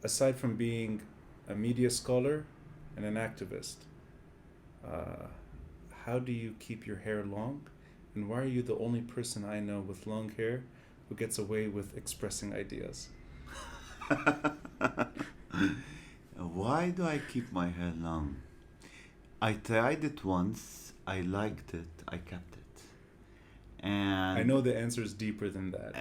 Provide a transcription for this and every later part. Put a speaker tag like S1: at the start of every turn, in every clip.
S1: aside from being a media scholar and an activist, how do you keep your hair long? And why are you the only person I know with long hair who gets away with expressing ideas?
S2: Why do I keep my hair long? I tried it once, I liked it, I kept it. And
S1: I know the answer is deeper than that.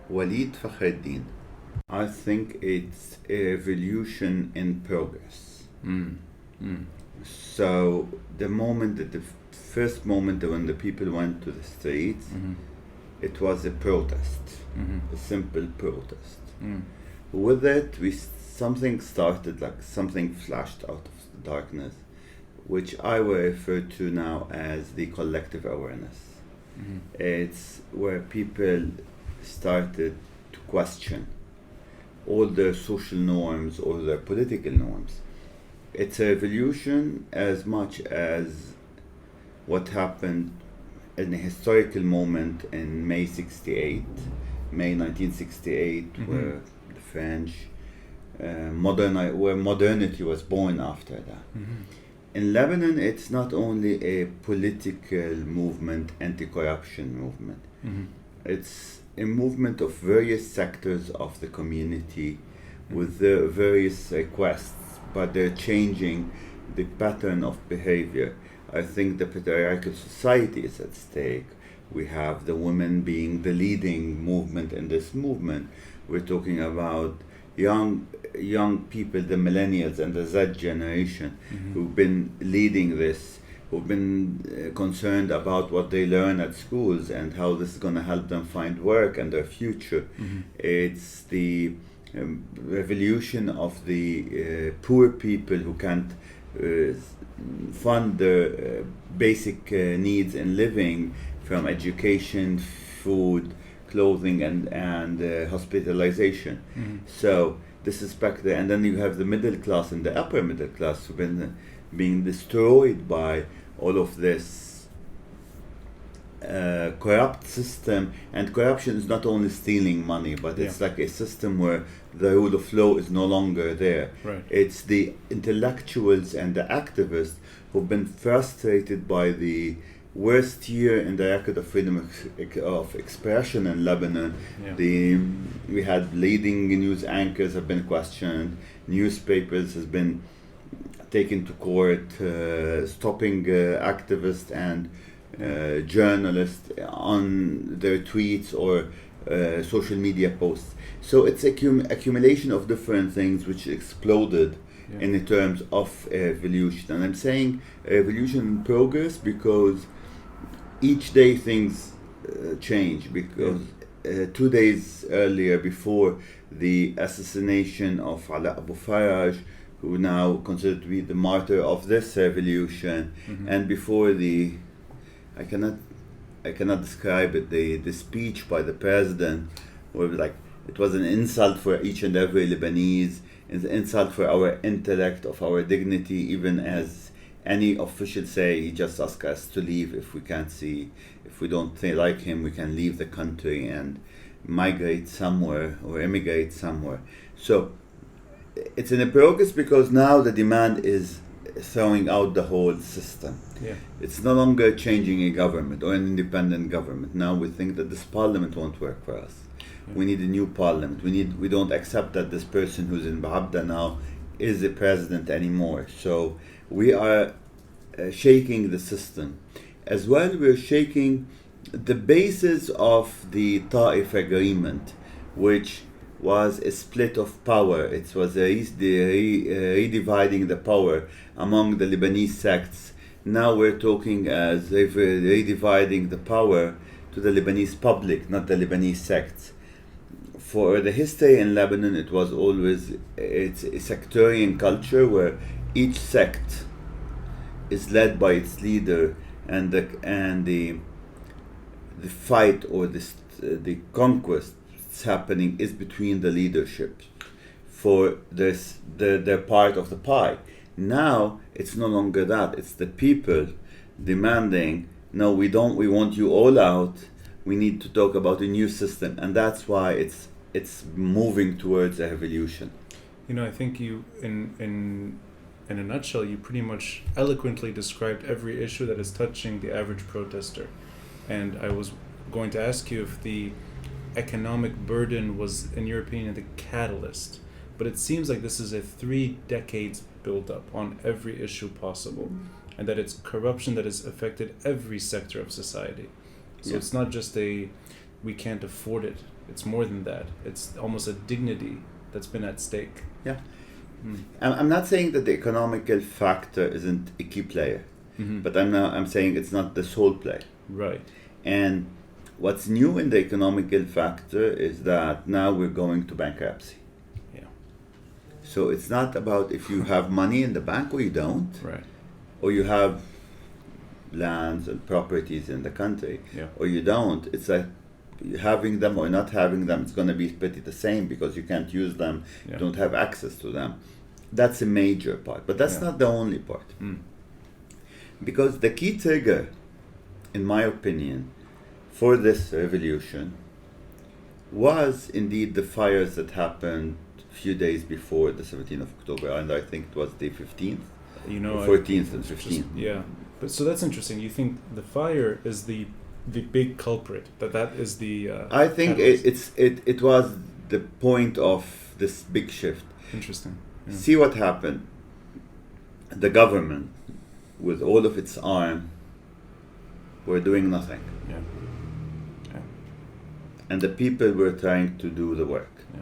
S2: Walid Fakherddine. I think it's a revolution in progress. So the moment that the first moment when the people went to the streets, it was a protest, a simple protest. With it, something started, like something flashed out of the darkness, which I will refer to now as the collective awareness. It's where people started to question all their social norms or their political norms. It's a revolution as much as what happened in a historical moment in May 1968, where the French, where modernity was born after that. In Lebanon, it's not only a political movement, anti-corruption movement. It's a movement of various sectors of the community with the various requests, but they're changing the pattern of behavior. I think the patriarchal society is at stake. We have the women being the leading movement in this movement. We're talking about young people, the millennials and the Z generation, who've been leading this, who've been concerned about what they learn at schools and how this is going to help them find work and their future. It's the revolution of the poor people who can't fund their basic needs in living, from education, food, clothing, and hospitalization. So this is back there. And then you have the middle class and the upper middle class who've been being destroyed by all of this corrupt system. And corruption is not only stealing money, but it's like a system where the rule of law is no longer there. It's the intellectuals and the activists who've been frustrated by the worst year in the record of freedom of expression in Lebanon. We had leading news anchors have been questioned, newspapers has been taken to court, stopping activists and journalists on their tweets or social media posts. So it's accumulation of different things which exploded in the terms of evolution. And I'm saying evolution in progress because each day things change, because 2 days earlier, before the assassination of Abu Faraj, who now considered to be the martyr of this revolution, and before I cannot describe it, the speech by the president, where it was an insult for each and every Lebanese, an insult for our intellect, of our dignity, even as any official say, he just asked us to leave if we don't like him, we can leave the country and migrate somewhere or immigrate somewhere. So it's in a progress because now the demand is throwing out the whole system. It's no longer changing a government or an independent government. Now we think that this parliament won't work for us. We need a new parliament. We don't accept that this person who's in Bahabda now is the president anymore. So we are shaking the system. As well, we're shaking the basis of the Ta'if agreement, which was a split of power. It was redividing the power among the Lebanese sects. Now we're talking as redividing the power to the Lebanese public, not the Lebanese sects. For the history in Lebanon, it's a sectarian culture where each sect is led by its leader, and the fight or the conquest happening is between the leadership. for their part of the pie. Now it's no longer that. It's the people demanding, no, we want you all out. We need to talk about a new system, and that's why it's moving towards a revolution.
S1: I think you, in a nutshell, you pretty much eloquently described every issue that is touching the average protester. And I was going to ask you if the economic burden was, in your opinion, the catalyst. But it seems like this is a 3 decades build-up on every issue possible, and that it's corruption that has affected every sector of society. So it's not just we can't afford it. It's more than that. It's almost a dignity that's been at stake.
S2: Yeah. I'm not saying that the economical factor isn't a key player, but I'm saying it's not the sole player.
S1: Right.
S2: And what's new in the economical factor is that now we're going to bankruptcy.
S1: Yeah.
S2: So it's not about if you have money in the bank or you don't,
S1: right,
S2: or you have lands and properties in the country, or you don't. It's like having them or not having them, it's going to be pretty the same because you can't use them, you don't have access to them. That's a major part, but that's not the only part. Because the key trigger, in my opinion, for this revolution was indeed the fires that happened a few days before the 17th of October, and I think it was the 15th, 14th and 15th.
S1: But so that's interesting. You think the fire is the big culprit, that is the
S2: I think it was the point of this big shift.
S1: Interesting. Yeah.
S2: See what happened. The government, with all of its arm, were doing nothing.
S1: Yeah.
S2: And the people were trying to do the work.
S1: Yeah.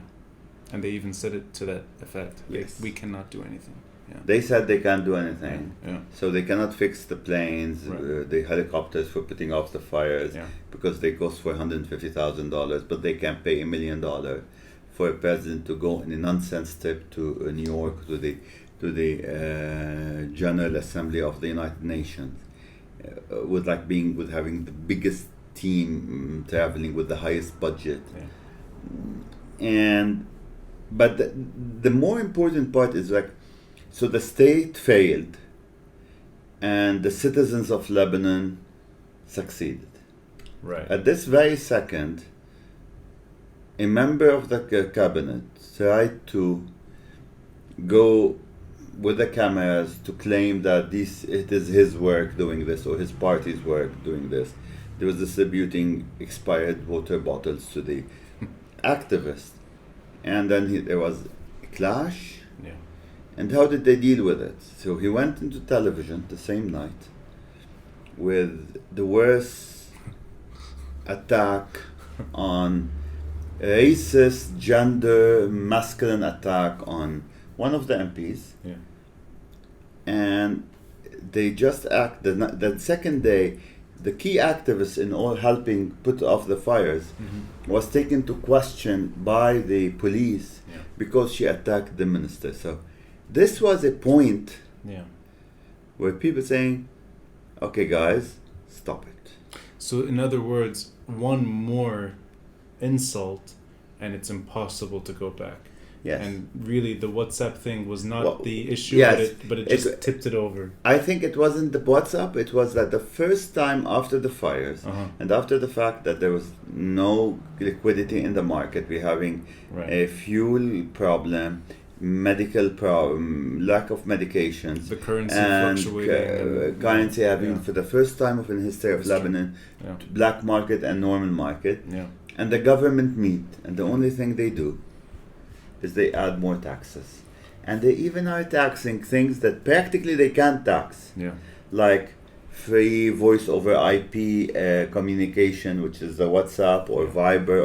S1: And they even said it to that effect.
S2: Yes.
S1: We cannot do anything. Yeah.
S2: They said they can't do anything.
S1: Yeah.
S2: So they cannot fix the planes, the helicopters for putting off the fires, because they cost $450,000, but they can't pay $1 million for a president to go in a nonsense trip to New York to the General Assembly of the United Nations, with having the biggest team traveling with the highest budget. But the more important part is so the state failed and the citizens of Lebanon succeeded.
S1: Right.
S2: At this very second, a member of the cabinet tried to go with the cameras to claim that it is his work doing this or his party's work doing this. He was distributing expired water bottles to the activists. And then there was a clash.
S1: Yeah.
S2: And how did they deal with it? So he went into television the same night with the worst attack on racist, gender, masculine attack on one of the MPs.
S1: Yeah.
S2: And they just the second day, the key activists in all helping put off the fires was taken to question by the police because she attacked the minister. So this was a point where people saying, okay guys, stop it.
S1: So in other words, one more insult and it's impossible to go back.
S2: Yes.
S1: And really the WhatsApp thing was not the issue, but it just tipped it over.
S2: I think it wasn't the WhatsApp, it was that the first time after the fires and after the fact that there was no liquidity in the market, we're having a fuel problem, medical problem, lack of medications,
S1: the currency
S2: and
S1: fluctuating,
S2: currency having for the first time in the history of Lebanon, black market and normal market, and the government meet, and the only thing they do is they add more taxes. And they even are taxing things that practically they can't tax. Like free voice over IP communication, which is the WhatsApp or Viber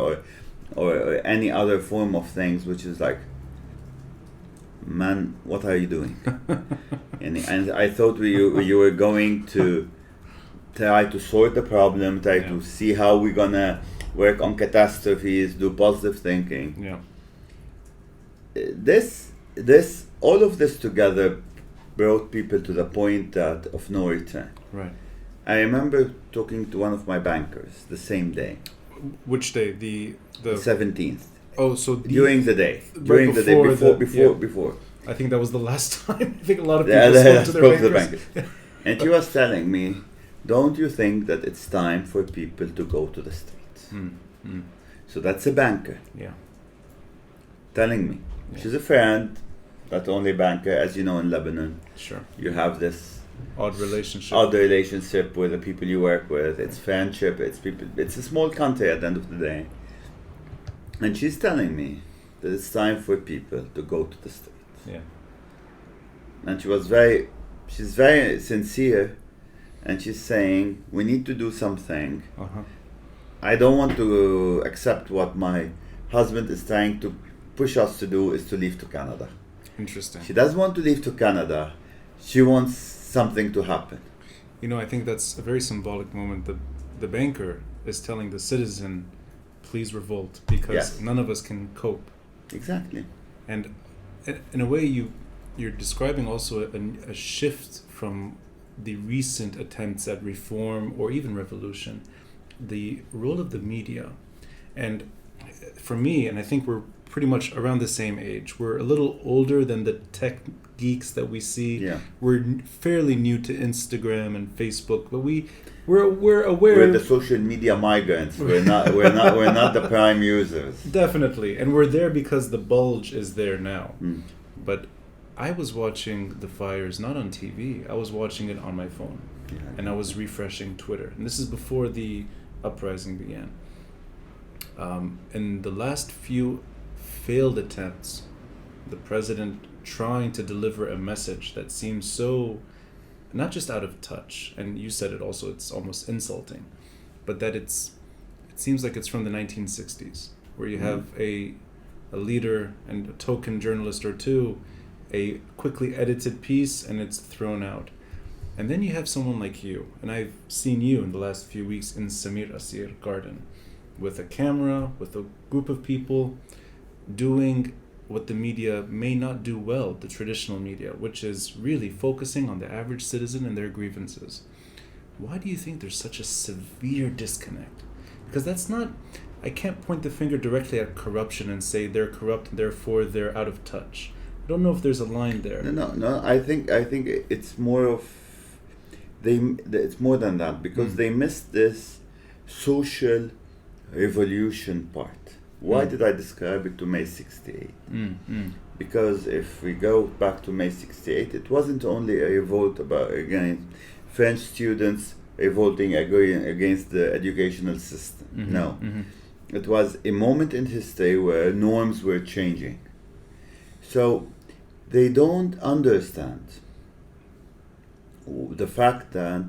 S2: or any other form of things, which is like, man, what are you doing? and I thought you were going to try to sort the problem, try to see how we're gonna work on catastrophes, do positive thinking. All of this together brought people to the point of no return.
S1: Right.
S2: I remember talking to one of my bankers the same day.
S1: Which day? The
S2: 17th.
S1: Oh, so
S2: during the day.
S1: Right
S2: Before.
S1: I think that was the last time. I think a lot of
S2: Yeah,
S1: people
S2: they
S1: spoke to their
S2: bankers.
S1: bankers.
S2: And she was telling me, don't you think that it's time for people to go to the streets? So that's a banker.
S1: Yeah.
S2: Telling me.
S1: Yeah.
S2: She's a friend, not only banker, as you know in Lebanon.
S1: Sure.
S2: You have this
S1: odd relationship
S2: with the people you work with. It's friendship, it's people. It's a small country at the end of the day. And she's telling me that it's time for people to go to the streets.
S1: Yeah.
S2: And she's very sincere, and she's saying, we need to do something. I don't want to accept what my husband is trying to push us to do, is to leave to Canada.
S1: Interesting.
S2: She doesn't want to leave to Canada. She wants something to happen.
S1: You know, I think that's a very symbolic moment. The banker is telling the citizen, please revolt, because none of us can cope.
S2: Exactly.
S1: And in a way, you're describing also a shift from the recent attempts at reform or even revolution, the role of the media. And for me, and I think we're pretty much around the same age, we're a little older than the tech geeks that we see.
S2: Yeah.
S1: We're fairly new to Instagram and Facebook, but we're aware.
S2: We're the social media migrants. We're not the prime users.
S1: Definitely, and we're there because the bulge is there now. But I was watching the fires not on TV. I was watching it on my phone, and I was refreshing Twitter. And this is before the uprising began. In the last few failed attempts, the president trying to deliver a message that seems so not just out of touch, and you said it also, it's almost insulting, but that it seems like it's from the 1960s, where you have a leader and a token journalist or two, a quickly edited piece, and it's thrown out. And then you have someone like you, and I've seen you in the last few weeks in Samir Kassir Garden, with a camera, with a group of people, doing what the media may not do well, the traditional media, which is really focusing on the average citizen and their grievances. Why do you think there's such a severe disconnect? Because that's not, I can't point the finger directly at corruption and say they're corrupt and therefore they're out of touch. I don't know if there's a line there.
S2: No. I think it's more of it's more than that, because they missed this social revolution part. Why did I describe it to May 68? Because if we go back to May 68, it wasn't only a revolt against French students revolting against the educational system. No. It was a moment in history where norms were changing. So they don't understand the fact that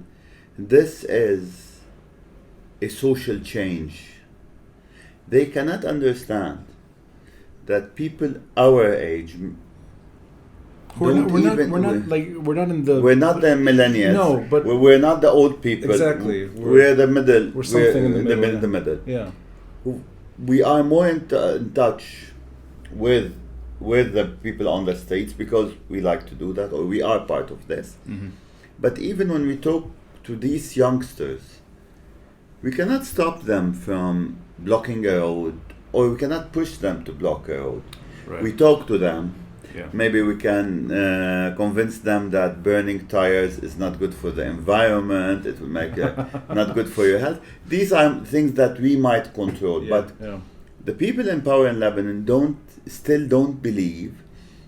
S2: this is a social change. They cannot understand that people our age
S1: we're not in the...
S2: We're not the millennials.
S1: No, but...
S2: We're not the old people.
S1: Exactly.
S2: We're the middle.
S1: We're something in the
S2: middle.
S1: Yeah.
S2: We are more in touch with the people on the streets because we like to do that, or we are part of this. But even when we talk to these youngsters, we cannot stop them from blocking a road, or we cannot push them to block a road.
S1: Right.
S2: We talk to them.
S1: Yeah.
S2: Maybe we can convince them that burning tires is not good for the environment. It will make not good for your health. These are things that we might control. But the people in power in Lebanon still don't believe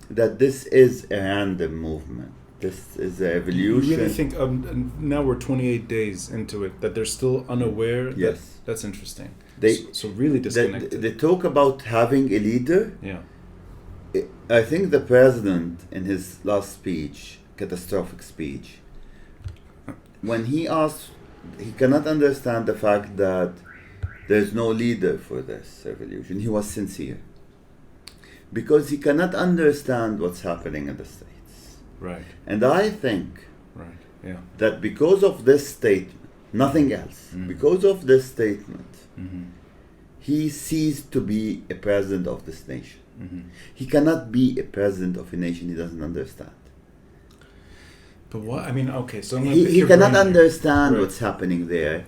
S2: that this is a random movement. This is a evolution.
S1: You really think now we're 28 days into it that they're still unaware?
S2: Yes.
S1: That's interesting. So really
S2: They
S1: disconnected.
S2: talk about having a leader.
S1: Yeah.
S2: I think the president, in his last speech, catastrophic speech, when he asked, he cannot understand the fact that there's no leader for this revolution. He was sincere. Because he cannot understand what's happening in the States.
S1: Right.
S2: And I think that because of this statement, nothing else, because of this statement, he ceased to be a president of this nation. He cannot be a president of a nation he doesn't understand.
S1: But what? I mean, okay, so
S2: he cannot understand what's happening there.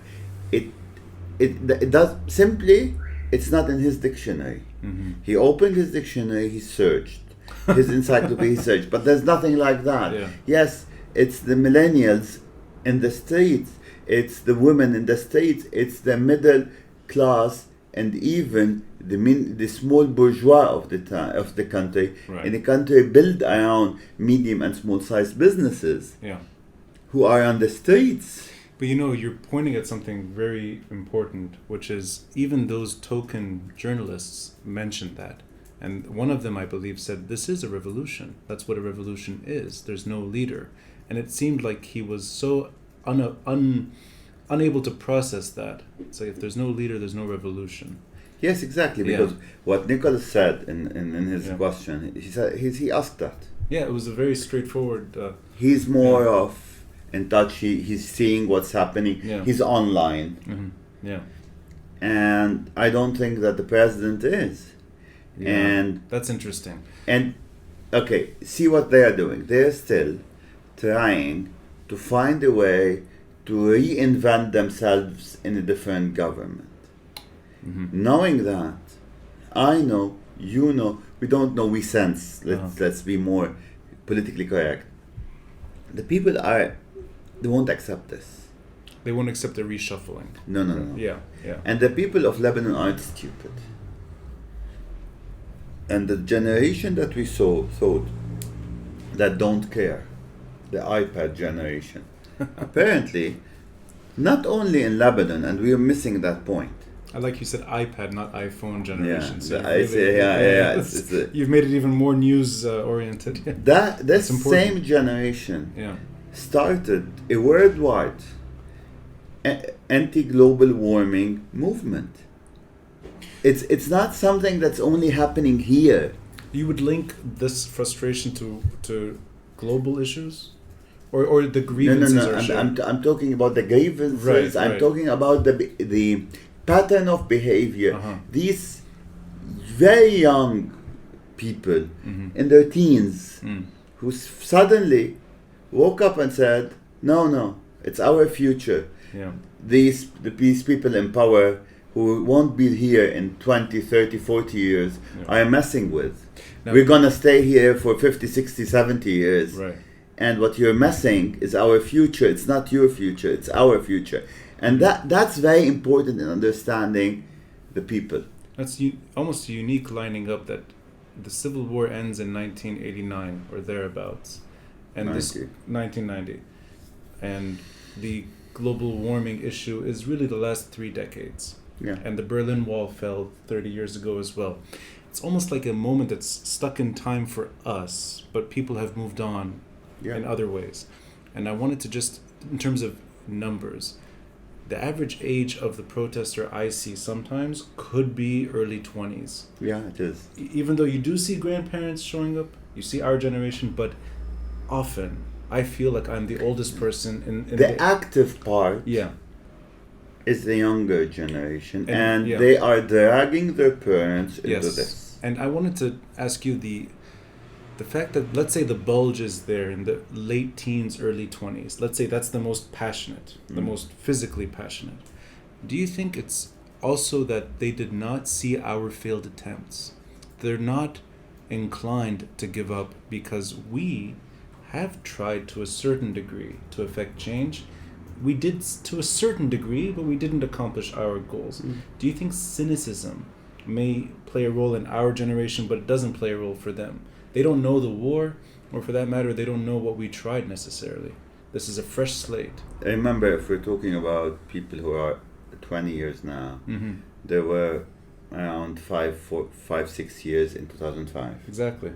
S2: It does simply. it's not in his dictionary.
S1: Mm-hmm.
S2: He opened his dictionary, he searched. His encyclopedia, he searched. But there's nothing like that.
S1: Yeah.
S2: Yes, it's the millennials in the streets. It's the women in the streets. It's the middle class and even the small bourgeois of the country.
S1: Right.
S2: In the country built around medium and small sized businesses.
S1: Yeah.
S2: Who are on the streets.
S1: But you know, you're pointing at something very important, which is even those token journalists mentioned that. And one of them, I believe, said, this is a revolution. That's what a revolution is. There's no leader. And it seemed like he was so unable to process that. So if there's no leader, there's no revolution.
S2: Yes, exactly. Because what Nicholas said in his question, he said he asked that.
S1: Yeah, it was a very straightforward...
S2: he's more of in touch. He's seeing what's happening.
S1: Yeah.
S2: He's online.
S1: Mm-hmm. Yeah.
S2: And I don't think that the president is.
S1: Yeah.
S2: And
S1: that's interesting.
S2: And okay, see what they are doing. They're still trying to find a way to reinvent themselves in a different government.
S1: Mm-hmm.
S2: Knowing that, I know, you know, we don't know, we sense. Let's be more politically correct. The people they won't accept this.
S1: They won't accept the reshuffling.
S2: No.
S1: Yeah.
S2: And the people of Lebanon aren't stupid. And the generation that we thought that don't care, the iPad generation, apparently, not only in Lebanon, and we are missing that point.
S1: I like you said iPad, not iPhone generation.
S2: Yeah,
S1: you've made it even more news oriented.
S2: This same generation started a worldwide anti-global warming movement. It's not something that's only happening here.
S1: You would link this frustration to global issues, or the grievances?
S2: No. I'm talking about the grievances. I'm talking about the pattern of behavior. These very young people in their teens who suddenly woke up and said, "No, it's our future."
S1: Yeah.
S2: These people in power who won't be here in 20, 30, 40 years are messing with. Now, we're going to stay here for 50, 60, 70 years.
S1: Right.
S2: And what you're messing is our future. It's not your future, it's our future. And that's very important in understanding the people.
S1: That's almost a unique lining up that the Civil War ends in 1989 or thereabouts. And 1990. And the global warming issue is really the last 3 decades.
S2: Yeah.
S1: And the Berlin Wall fell 30 years ago as well. It's almost like a moment that's stuck in time for us, but people have moved on in other ways. And I wanted to just, in terms of numbers, the average age of the protester I see sometimes could be early 20s.
S2: Yeah, it is.
S1: Even though you do see grandparents showing up, you see our generation, but often I feel like I'm the oldest person in
S2: the active part.
S1: Yeah.
S2: Is the younger generation, and they are dragging their parents into this.
S1: And I wanted to ask you the fact that, let's say the bulge is there in the late teens, early 20s. Let's say that's the most passionate, the most physically passionate. Do you think it's also that they did not see our failed attempts? They're not inclined to give up because we have tried to a certain degree to affect change. We did to a certain degree, but we didn't accomplish our goals. Do you think cynicism may play a role in our generation, but it doesn't play a role for them? They don't know the war, or for that matter, they don't know what we tried necessarily. This is a fresh slate.
S2: I remember, if we're talking about people who are 20 years now, there were around 5-6 years in 2005.
S1: Exactly.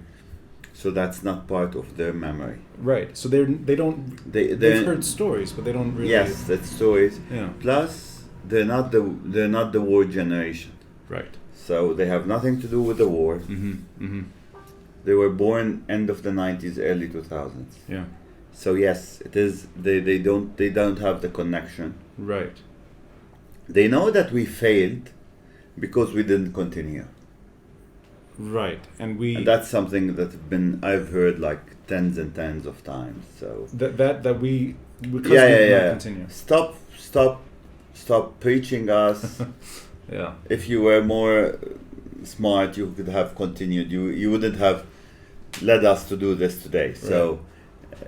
S2: So that's not part of their memory.
S1: Right. So they've heard stories, but they don't really.
S2: Yes, that's stories.
S1: Yeah.
S2: Plus, they're not the war generation.
S1: Right.
S2: So they have nothing to do with the war. They were born end of the 90s, early 2000s.
S1: Yeah.
S2: So yes, it is. They don't have the connection.
S1: Right.
S2: They know that we failed because we didn't continue.
S1: Right, and
S2: that's something that I've heard like tens and tens of times. So
S1: that we
S2: continue. Stop preaching us
S1: Yeah.
S2: If you were more smart, you could have continued. You wouldn't have led us to do this today. So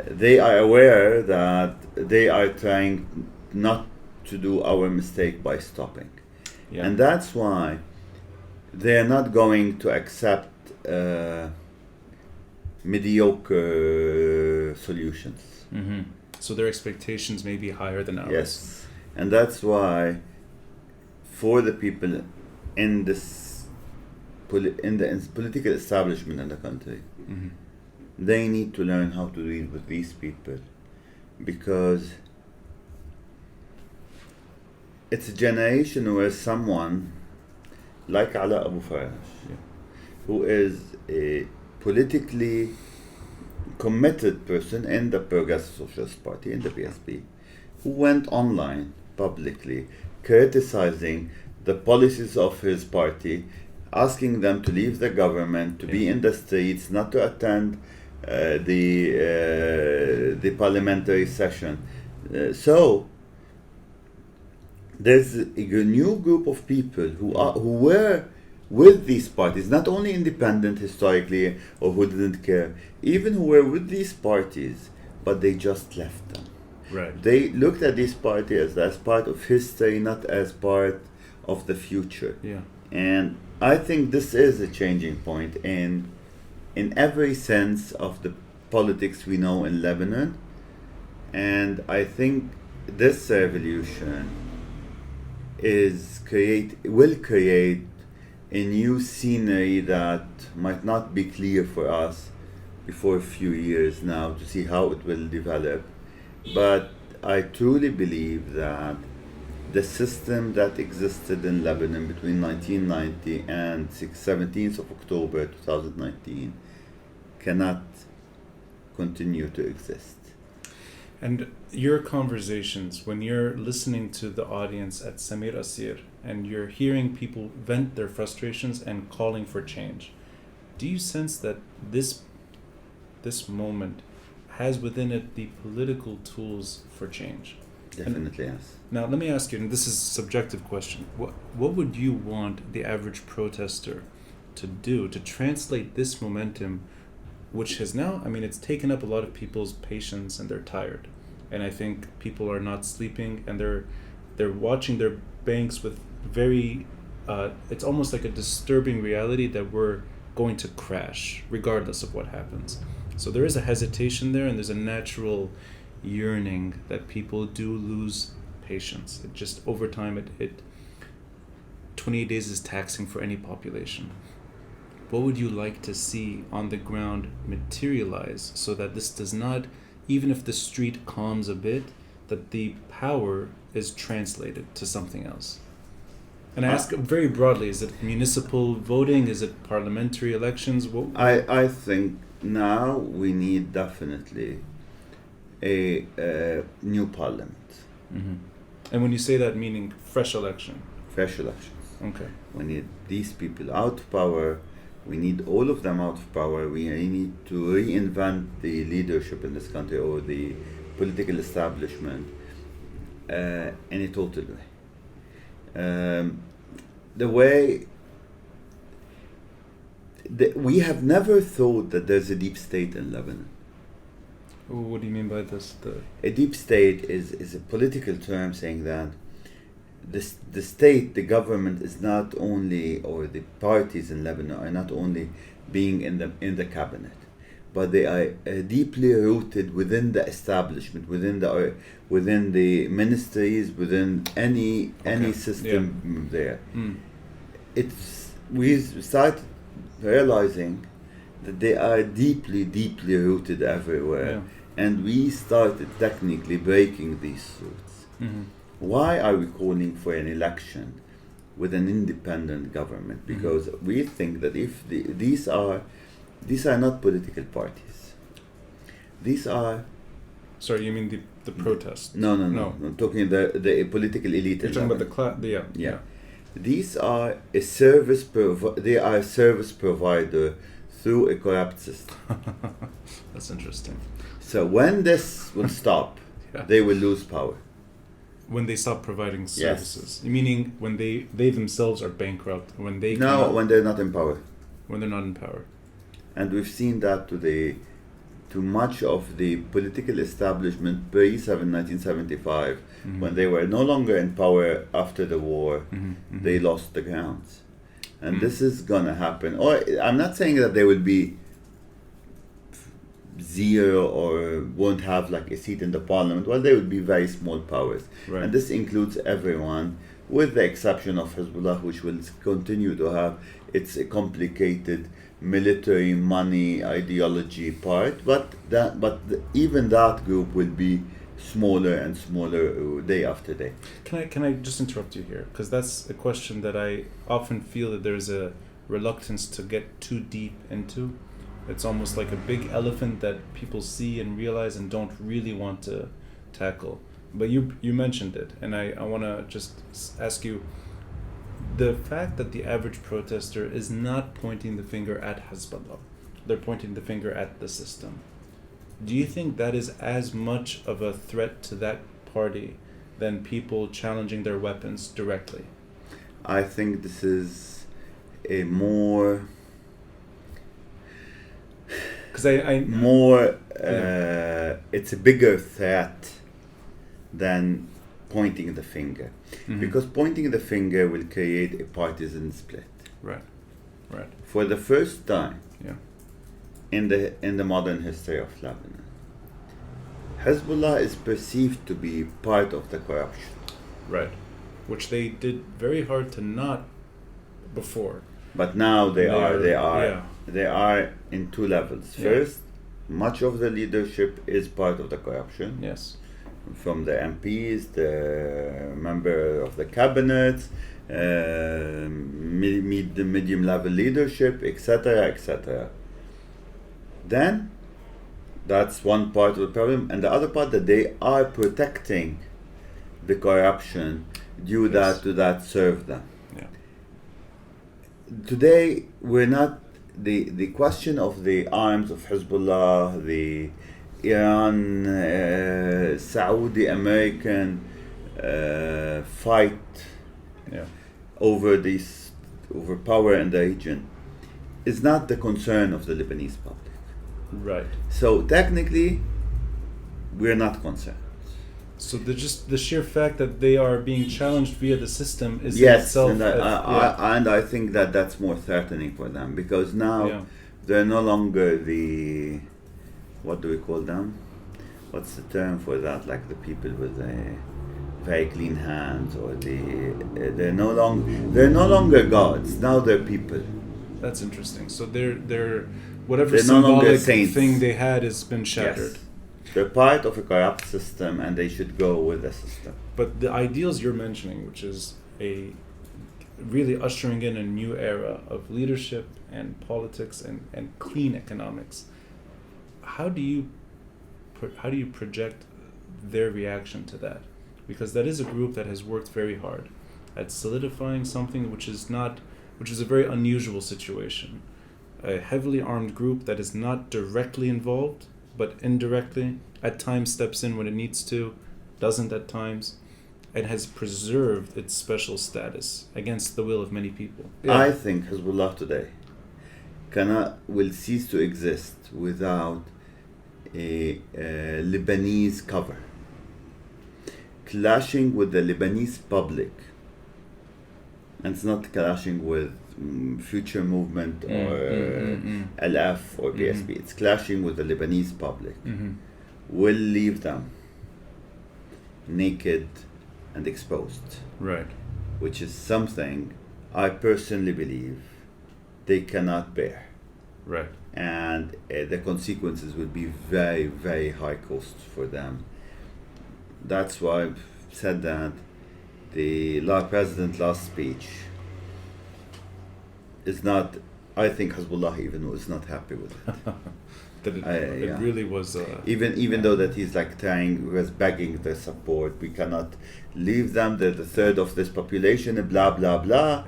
S2: they are aware that they are trying not to do our mistake by stopping.
S1: Yeah.
S2: And that's why they're not going to accept mediocre solutions.
S1: Mm-hmm. So their expectations may be higher than ours.
S2: Yes. And that's why for the people in this political establishment in the country,
S1: mm-hmm.
S2: they need to learn how to deal with these people, because it's a generation where someone like Ala Abu Faraj, who is a politically committed person in the Progressive Socialist Party, in the PSP, who went online publicly criticizing the policies of his party, asking them to leave the government, to be in the streets, not to attend the parliamentary session. So there's a new group of people who were with these parties, not only independent historically or who didn't care, even who were with these parties, but they just left them.
S1: Right.
S2: They looked at this party as part of history, not as part of the future.
S1: Yeah.
S2: And I think this is a changing point in every sense of the politics we know in Lebanon. And I think this revolution will create a new scenery that might not be clear for us before a few years now to see how it will develop. But I truly believe that the system that existed in Lebanon between 1990 and 17th of October 2019 cannot continue to exist.
S1: And your conversations, when you're listening to the audience at Samir Kassir and you're hearing people vent their frustrations and calling for change, do you sense that this moment has within it the political tools for change?
S2: Definitely, yes.
S1: Now, let me ask you, and this is a subjective question, what would you want the average protester to do to translate this momentum, which has now, it's taken up a lot of people's patience and they're tired. And I think people are not sleeping and they're watching their banks with very, it's almost like a disturbing reality that we're going to crash regardless of what happens. So there is a hesitation there and there's a natural yearning that people do lose patience. It just over time, 28 days is taxing for any population. What would you like to see on the ground materialize so that this does not, even if the street calms a bit, that the power is translated to something else? And I ask very broadly, is it municipal voting? Is it parliamentary elections?
S2: I think now we need definitely a new parliament.
S1: Mm-hmm. And when you say that, meaning fresh election?
S2: Fresh elections.
S1: Okay.
S2: We need these people out of power. We need all of them out of power. We need to reinvent the leadership in this country or the political establishment in a total way. We have never thought that there's a deep state in Lebanon.
S1: What do you mean by this?
S2: A deep state is a political term saying that the state, the government is not only, or the parties in Lebanon are not only being in the cabinet, but they are deeply rooted within the establishment, within the ministries, within any system there. We start realizing that they are deeply rooted everywhere.
S1: Yeah.
S2: And we started technically breaking these roots.
S1: Mm-hmm.
S2: Why are we calling for an election with an independent government? Because we think that if these are not political parties. These are...
S1: Sorry, you mean the protests?
S2: No. I'm talking the political elite.
S1: You're talking about the class. Yeah.
S2: These are a service. They are a service provider through a corrupt system.
S1: That's interesting.
S2: So when this will stop, they will lose power.
S1: when they stop providing services, meaning when they themselves are bankrupt, when they
S2: when they're not in power.
S1: When they're not in power.
S2: And we've seen that to much of the political establishment pre-1975, when they were no longer in power after the war, they lost the grounds. And this is gonna happen. Or I'm not saying that they will be zero or won't have like a seat in the parliament. Well, they would be very small powers.
S1: Right.
S2: And this includes everyone, with the exception of Hezbollah, which will continue to have its complicated military money ideology part. But even that group will be smaller and smaller day after day.
S1: Can I just interrupt you here? Because that's a question that I often feel that there's a reluctance to get too deep into. It's almost like a big elephant that people see and realize and don't really want to tackle. But you mentioned it, and I want to just ask you, the fact that the average protester is not pointing the finger at Hezbollah, they're pointing the finger at the system. Do you think that is as much of a threat to that party than people challenging their weapons directly?
S2: I think this is a more...
S1: Because
S2: it's a bigger threat than pointing the finger. Because pointing the finger will create a partisan split.
S1: Right.
S2: For the first time
S1: yeah.
S2: in the modern history of Lebanon, Hezbollah is perceived to be part of the corruption.
S1: Right. Which they did very hard to not before.
S2: But now they are
S1: Yeah.
S2: in two levels. First, much of the leadership is part of the corruption.
S1: Yes.
S2: From the MPs, the member of the cabinet, the medium level leadership, etc., etc. Then, that's one part of the problem, and the other part that they are protecting the corruption due to that serve them.
S1: Yeah.
S2: Today, we're not the question of the arms of Hezbollah, the Iran, Saudi American fight over power in the region is not the concern of the Lebanese public.
S1: Right.
S2: So technically, we're not concerned.
S1: So the sheer fact that they are being challenged via the system is
S2: itself.
S1: And
S2: I think that that's more threatening for them, because now they're no longer the, what do we call them? What's the term for that? Like the people with the very clean hands, or they're no longer gods. Now they're people.
S1: That's interesting. So they're whatever
S2: they're
S1: symbolic thing they had has been shattered.
S2: Yes. They're part of a corrupt system, and they should go with the system.
S1: But the ideals you're mentioning, which is a really ushering in a new era of leadership and politics and clean economics, how do you project their reaction to that? Because that is a group that has worked very hard at solidifying something which is a very unusual situation. A heavily armed group that is not directly involved, but indirectly, at times steps in when it needs to, doesn't at times, and has preserved its special status against the will of many people. Yeah.
S2: I think Hezbollah today will cease to exist without a Lebanese cover. Clashing with the Lebanese public, and it's not clashing with Future Movement or LF or PSP, it's clashing with the Lebanese public, will leave them naked and exposed.
S1: Right.
S2: Which is something I personally believe they cannot bear.
S1: Right.
S2: And the consequences will be very, very high cost for them. That's why I've said that the president's last speech is not, I think Hezbollah even was not happy with it.
S1: That it really was
S2: even though that he's like was begging their support. We cannot leave them, they're the third of this population, blah blah blah.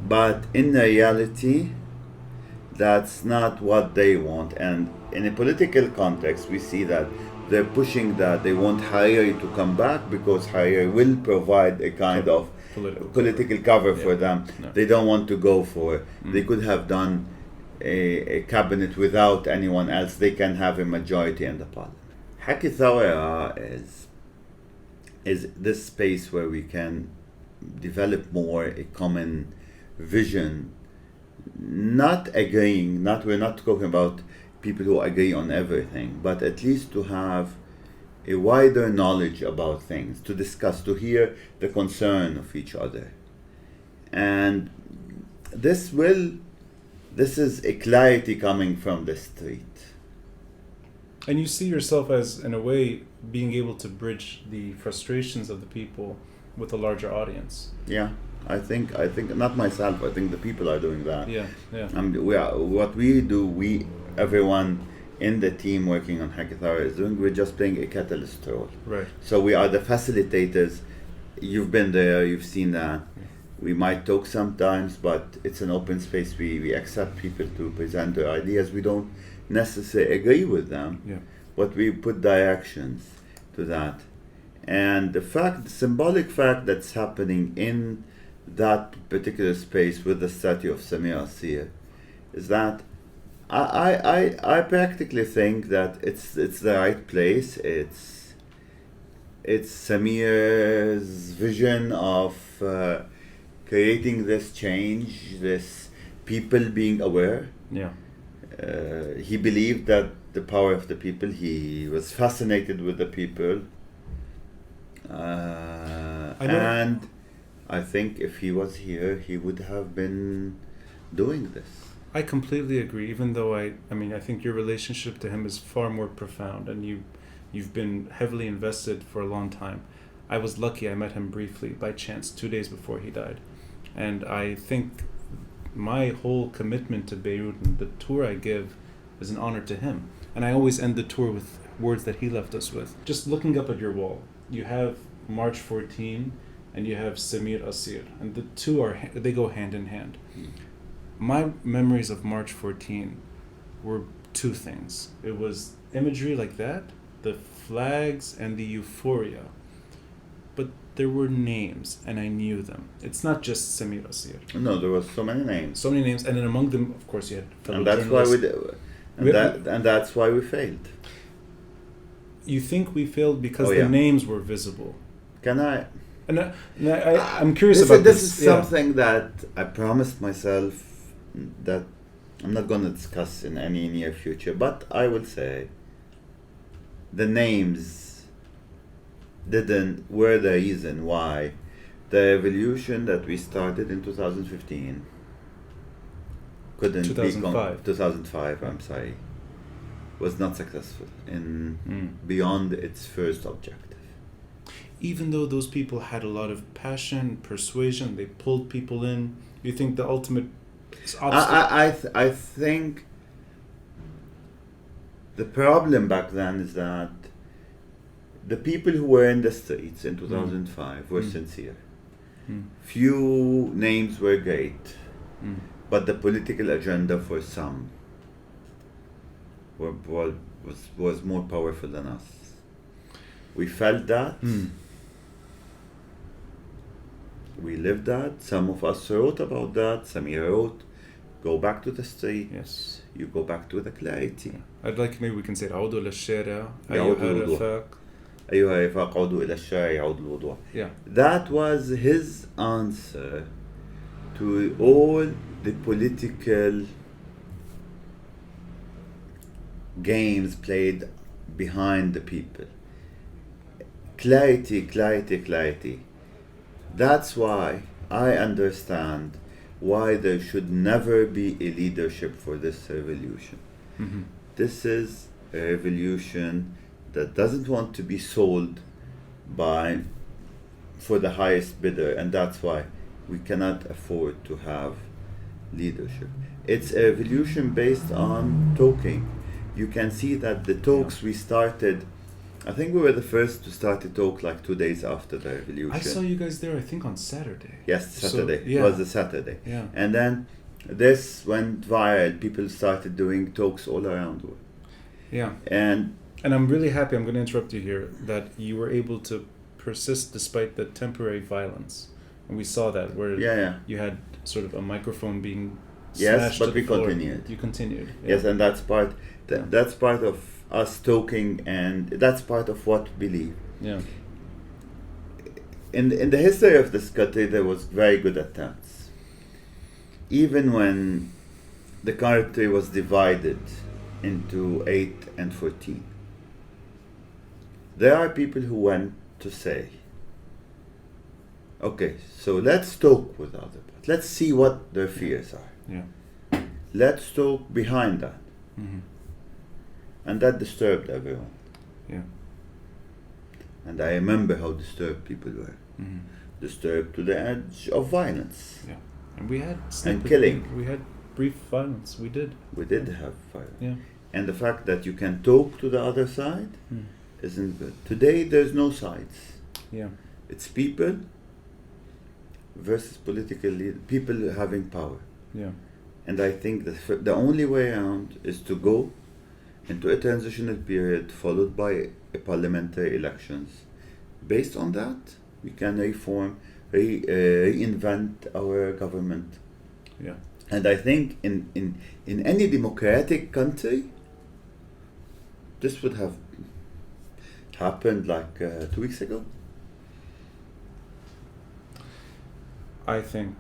S2: But in reality, that's not what they want. And in a political context, we see that they're pushing that they want Hariri to come back because Hariri will provide a kind of political cover for them. No. They don't want to go for it. They could have done a cabinet without anyone else. They can have a majority in the parliament. Haki Thawra is this space where we can develop more a common vision, not agreeing, we're not talking about people who agree on everything, but at least to have a wider knowledge about things, to discuss, to hear the concern of each other. And this is a clarity coming from the street.
S1: And you see yourself as, in a way, being able to bridge the frustrations of the people with a larger audience.
S2: Yeah, I think not myself. I think the people are doing that.
S1: Yeah.
S2: What we do, everyone in the team working on Haki Thawra is doing. We're just playing a catalyst role.
S1: Right.
S2: So we are the facilitators. You've been there. You've seen that. We might talk sometimes, but it's an open space. We accept people to present their ideas. We don't necessarily agree with them, but we put directions to that. And the symbolic fact that's happening in that particular space with the statue of Samir Kassir is that I practically think that it's the right place. It's Samir's vision of creating this change, this people being aware.
S1: Yeah.
S2: He believed that the power of the people. He was fascinated with the people. And I think if he was here, he would have been doing this.
S1: I completely agree, even though I think your relationship to him is far more profound, and you've been heavily invested for a long time. I was lucky I met him briefly by chance 2 days before he died. And I think my whole commitment to Beirut and the tour I give is an honor to him. And I always end the tour with words that he left us with. Just looking up at your wall, you have March 14 and you have Samir Kassir, and the two they go hand in hand. My memories of March 14 were two things. It was imagery like that, the flags and the euphoria. But there were names, and I knew them. It's not just Samir Kassir.
S2: No, there were so many names.
S1: So many names, and then among them, of course, you had fellow
S2: and that's
S1: journalists.
S2: And that's why we failed.
S1: You think we failed because the names were visible?
S2: Can I?
S1: I'm curious about this.
S2: This is something that I promised myself that I'm not going to discuss in any near future, but I will say the names were the reason why the revolution that we started in 2015 couldn't
S1: 2005.
S2: 2005, I'm sorry, was not successful beyond its first objective.
S1: Even though those people had a lot of passion, persuasion, they pulled people in, you think the ultimate obstacle?
S2: I think the problem back then is that the people who were in the streets in 2005 were sincere. Few names were great, but the political agenda for some was more powerful than us. We felt that. We lived that. Some of us wrote about that. Samir wrote, go back to the street.
S1: Yes.
S2: You go back to the clarity.
S1: I'd like maybe we can say عودوا للشارع أيها الرفاق.
S2: أيها الرفاق عودوا إلى الشارع يعود الوضوح.
S1: Yeah.
S2: That was his answer to all the political games played behind the people. Clarity, clarity, clarity. That's why I understand why there should never be a leadership for this revolution. This is a revolution that doesn't want to be sold for the highest bidder, and that's why we cannot afford to have leadership. It's a revolution based on talking. You can see that the talks we started, I think we were the first to start a talk like 2 days after the revolution.
S1: I saw you guys there, I think on Saturday.
S2: Yes, Saturday. It was a Saturday.
S1: Yeah.
S2: And then this went viral. People started doing talks all around the world.
S1: Yeah.
S2: And
S1: And I'm really happy, I'm going to interrupt you here, that you were able to persist despite the temporary violence. And we saw that, where you had sort of a microphone being smashed to the floor.
S2: Continued.
S1: You continued.
S2: Yes, and that's part of us talking, and that's part of what we believe.
S1: Yeah.
S2: In the history of this country, there was very good attempts. Even when the country was divided into 8 and 14, there are people who went to say, okay, so let's talk with other parts. Let's see what their fears are.
S1: Yeah.
S2: Let's talk behind that.
S1: Mm-hmm.
S2: And that disturbed everyone.
S1: Yeah.
S2: And I remember how disturbed people were.
S1: Mm-hmm.
S2: Disturbed to the edge of violence.
S1: Yeah. And we had
S2: killing.
S1: We had brief violence. We did.
S2: We did have violence.
S1: Yeah.
S2: And the fact that you can talk to the other side isn't good. Today there's no sides.
S1: Yeah.
S2: It's people versus political leaders, people having power.
S1: Yeah.
S2: And I think the only way around is to go into a transitional period followed by parliamentary elections. Based on that, we can reinvent our government.
S1: Yeah.
S2: And I think in any democratic country, this would have happened like 2 weeks ago.
S1: I think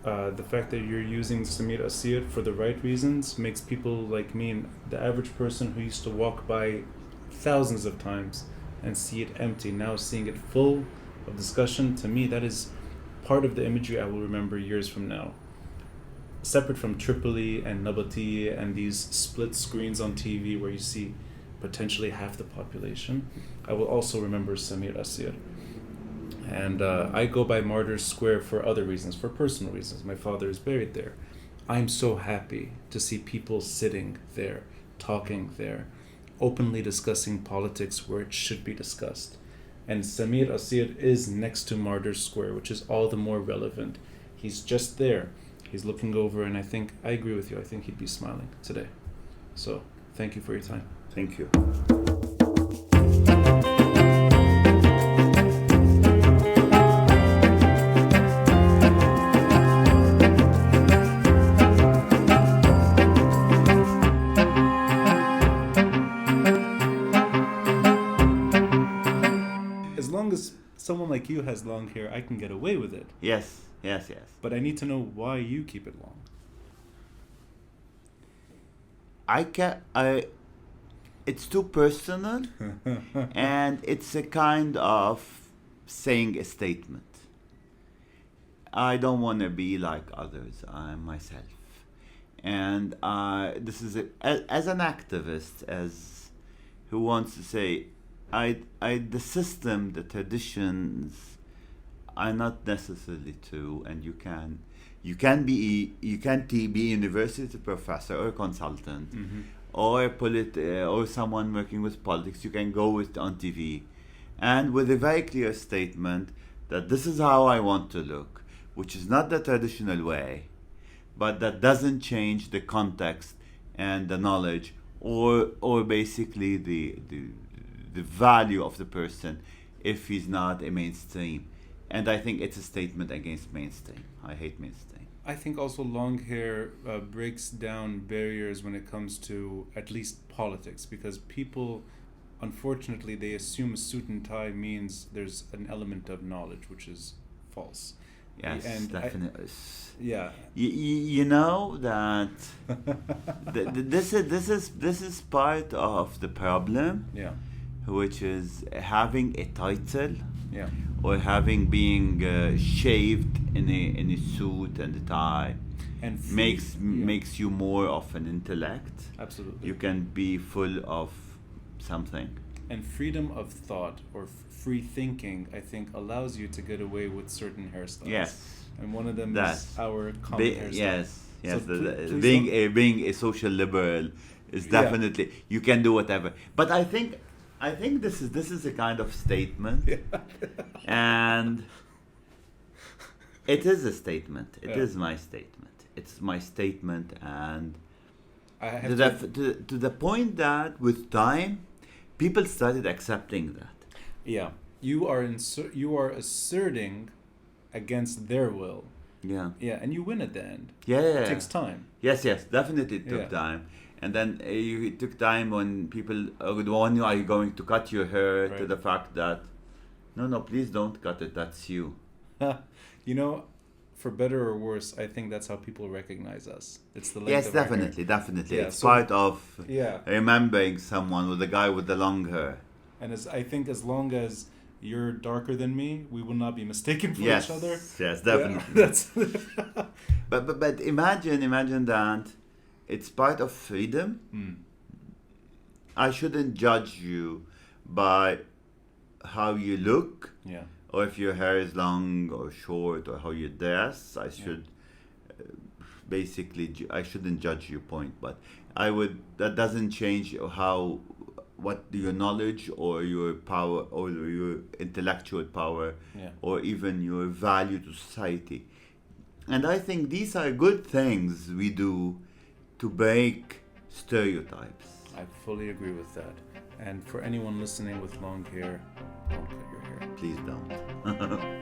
S1: the fact that you're using Samir Kassir for the right reasons makes people like me, and the average person who used to walk by thousands of times and see it empty, now seeing it full of discussion, to me that is part of the imagery I will remember years from now. Separate from Tripoli and Nabati and these split screens on TV where you see potentially half the population, I will also remember Samir Kassir. And I go by Martyrs Square for other reasons, for personal reasons. My father is buried there. I'm so happy to see people sitting there, talking there, openly discussing politics where it should be discussed. And Samir Kassir is next to Martyrs Square, which is all the more relevant. He's just there. He's looking over, and I agree with you. I think he'd be smiling today. So, thank you for your time.
S2: Thank you.
S1: As long as someone like you has long hair, I can get away with it.
S2: Yes.
S1: But I need to know why you keep it long.
S2: It's too personal, and it's a kind of saying a statement. I don't want to be like others. I'm myself. And this is as an activist, as who wants to say, the system, the traditions are not necessarily true, and you can be a university professor or a consultant, or someone working with politics. You can go on TV, and with a very clear statement that this is how I want to look, which is not the traditional way, but that doesn't change the context and the knowledge, or basically the value of the person if he's not a mainstream. And I think it's a statement against mainstream. I hate mainstream.
S1: I think also long hair breaks down barriers when it comes to at least politics, because people, unfortunately, they assume a suit and tie means there's an element of knowledge, which is false.
S2: Yes,
S1: and
S2: definitely.
S1: Yeah.
S2: You know that this is part of the problem.
S1: Yeah.
S2: Which is having a title.
S1: Yeah.
S2: Or being shaved in a suit and a tie,
S1: and
S2: makes you more of an intellect.
S1: Absolutely.
S2: You can be full of something.
S1: And freedom of thought or free thinking, I think, allows you to get away with certain hairstyles.
S2: Yes.
S1: And one of them is our common hairstyle.
S2: Yes.
S1: So
S2: being a social liberal is definitely you can do whatever. But I think this is a kind of statement, and it is a statement. It is my statement. It's my statement, and to the point that with time, people started accepting that.
S1: Yeah, you are asserting against their will.
S2: Yeah.
S1: Yeah, and you win at the end.
S2: Yeah.
S1: It takes time.
S2: Yes, definitely it took time. And then it took time when people would warn you, are you going to cut your hair, to the fact that, no, please don't cut it, that's you.
S1: You know, for better or worse, I think that's how people recognize us. It's the length
S2: Yes,
S1: of our hair.
S2: definitely.
S1: Yeah,
S2: it's part of
S1: yeah.
S2: remembering someone with the guy with the long hair.
S1: And I think as long as you're darker than me, we will not be mistaken for each other.
S2: Yes, definitely.
S1: Yeah, that's
S2: but imagine that it's part of freedom. I shouldn't judge you by how you look, or if your hair is long or short, or how you dress. I should basically I shouldn't judge your point, but that doesn't change what your knowledge or your power or your intellectual power or even your value to society. And I think these are good things we do to break stereotypes.
S1: I fully agree with that. And for anyone listening with long hair, don't cut your hair.
S2: Please don't.